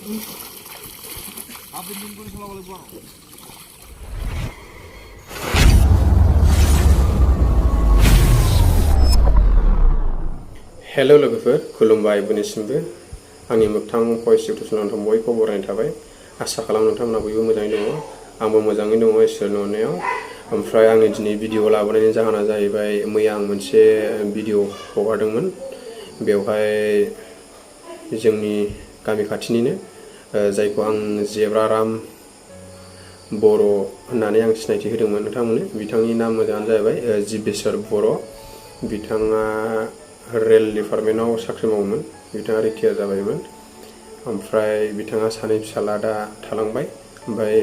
hello लोगोफोर खुलुमबाय बयनिसिमबो आंनि मोगथां भइस इउटुब चेनेलाव नोंथां बयखौबो बरायनाय थाबाय आसा खालाम नोंथांमोना बयबो मोजाङै दङ आंबो मोजाङै दङ इसोरनि अननायाव ओमफ्राय आंनि दिनै भिडिअ लाबोनायनि जाहोना जाहैबाय मैया आं मोनसे भिडिअ हगारदोंमोन बेवहाय जोंनि गामि खाथिनिनो जायखौ आं जेब्राराम बर' होननानै आं सिनायथि होदोंमोन नोंथांमोननो बिथांनि नाम मोजाङानो जाहैबाय जिबेश्वर बर' बिथाङा रेल डिपार्टमेन्टआव साख्रि मावोमोन बिथाङा रिटायार जाबायमोन ओमफ्राय बिथाङा सानै फिसाला दा थालांबाय ओमफ्राय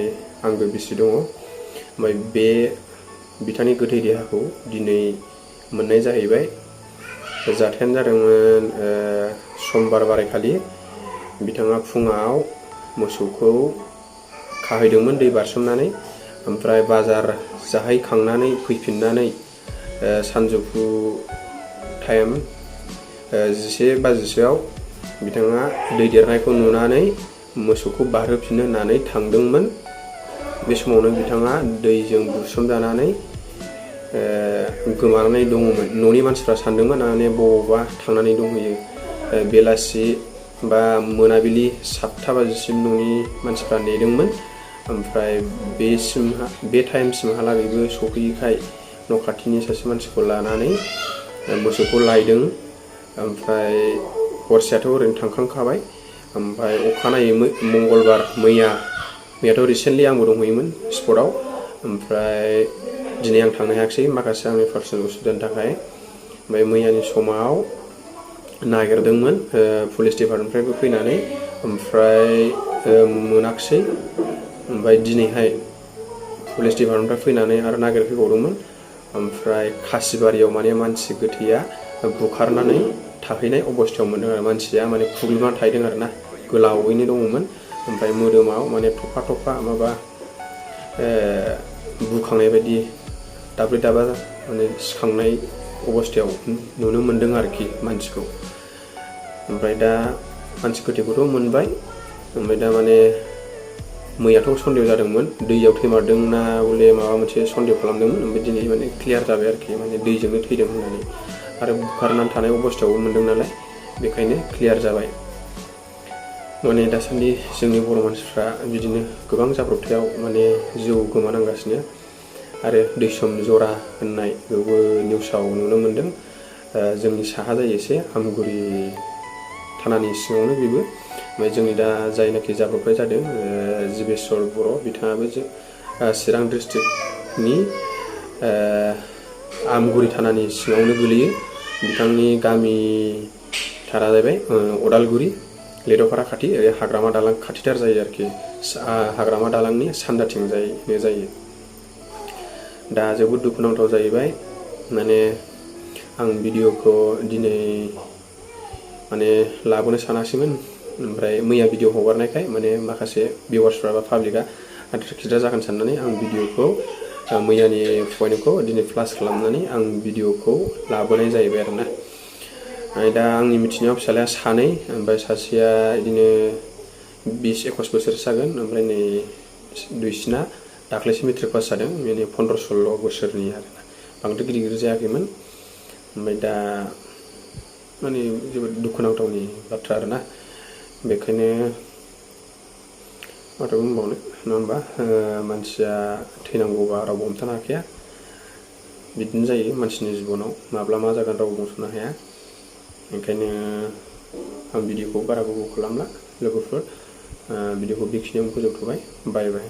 आंबो बिसि दङ ओमफ्राय बे बिथांनि गोथै देहाखौ दिनै मोननाय जाहैबाय जाथायानो जादोंमोन समबार बारायखालि बिथाङा फुङाव मोसौखौ खाहैदोंमोन दै बारसोमनानै ओमफ्राय बाजार जाहैखांनानै फैफिननानै सानजौफु टाइम 11 बाजिसोआव बिथाङा दै देरनायखौ नुनानै मोसौखौ बारहोफिननो होननानै थांदोंमोन बे समावनो बिथाङा दैजों बुसोमजानानै गोमानानै दङमोन न'नि मानसिफ्रा सानदोंमोन माने बबावबा थांनानै दंहैयो बेलासि बा मोनाबिलि 7 बाजिसिम न'नि मानसिफ्रा नेदोंमोन ओमफ्राय बे टाइमसिमहालागैबो सफैयैखाय न' खाथिनि सासे मानसिखौ लानानै मोसौखौ लायदों ओमफ्राय हरसेयाथ' ओरैनो थांखांखाबाय ओमफ्राय अखानायै मंगलबार मैयाथ' रिसेन्टलि आंबो दंहैयोमोन स्पटआव ओमफ्राय दिनै आं थांनो हायाखिसै माखासे आंनि पार्सनेल उसुबिदानि थाखाय ओमफ्राय मैयानि समाव नागिरदोंमोन पुलिस डिपार्टमेन्टनिफ्रायबो फैनानै ओमफ्राय मोनाखिसै ओमफ्राय दिनैहाय पुलिस डिपार्टमेन्टनिफ्राय फैनानै आरो नागिरफैबावदोंमोन ओमफ्राय खासिबारियाव माने मानसि गोथैया बुखारनानै थाहैनाय अबस्थायाव मोनदों आरो मानसिया माने खुग्लुबनानै थाहैदों आरो ना गोलावैनो दङमोन ओमफ्राय मोदोमाव माने थफा थफा माबा बुखांनाय बायदि दाब्ले दाबा माने सिखांनाय अबस्थायाव नुनो मोन्दों आरोखि मानसिखौ ओमफ्राय दा मानसि गोथैखौथ' मोनबाय ओमफ्राय दा माने मैयाथ' सन्देह जादोंमोन दैयाव थैमारदों ना बले माबा मोनसे सन्देह खालामदोंमोन ओमफ्राय दिनै माने क्लियार जाबाय आरोखि माने दैजोंनो थैदों होननानै आरो बुखारनानै थानाय अबस्थायावबो मोन्दों नालाय बेखायनो क्लियार जाबाय माने दासान्दि जोंनि बर' मानसिफ्रा बिदिनो गोबां जाब्रबथायाव माने जिउ गोमानांगासिनो आरो दैसोम जरा होननाय बेवबो निउसाव नुनो मोन्दों जोंनि साहा जायो एसे आमगुरि थानानि सिङावनो बेबो ओमफ्राय जोंनि दा जायनाखि जाब्रबथाय जादों जिबेश्वर बर' बिथाङाबो चिरां डिस्ट्रिक्टनि आमगुरि थानानि सिङावनो गोलैयो बिथांनि गामि थारा जाहैबाय अदालगुरि लेद'फारा खाथि हाग्रामा दालां खाथिथार जायो आरोखि हाग्रामा दालांनि सानजाथिंजायनो जायो दा जोबोद दुखुनांथाव जाहैबाय माने आं भिडिअखौ दिनै माने लाबोनो सानाखैमोन ओमफ्राय मैया भिडिअ हगारनायखाय माने माखासे भिउवार्सफ्रा बा पाब्लिकआ आद्रा जागोन साननानै आं भिडिअखौ मैयानि पइन्टखौ दिनै फ्लास खालामनानै आं भिडिअखौ लाबोनाय जाहैबाय आरोना दा आंनि मिथिनायाव फिसालाया सानै ओमफ्राय सासेया बिदिनो 20-21 बोसोरसो जागोन ओमफ्राय नै दुइसिना दाख्लैसो मेट्रिक पास जादों माने 15-16 बोसोरनि आरोना बांद्राय गिदिर जायाखैमोन ओमफ्राय दा माने जोबोद दुखुनांथावनि बाथ्रा आरोना बेखायनो माथो बुंबावनो नङा होमबा मानसिया थैनांगौबा रावबो हमथानो हाखाया बिदिनो जायो मानसिनि जिबनाव माब्ला मा जागोन रावबो बुंस'नो हाया ओंखायनो आं भिडिअखौ बारा गोबाव खालामला लोगोफोर भिडिअखौ बेखिनियावनो फोजोबथ'बाय बाय बाय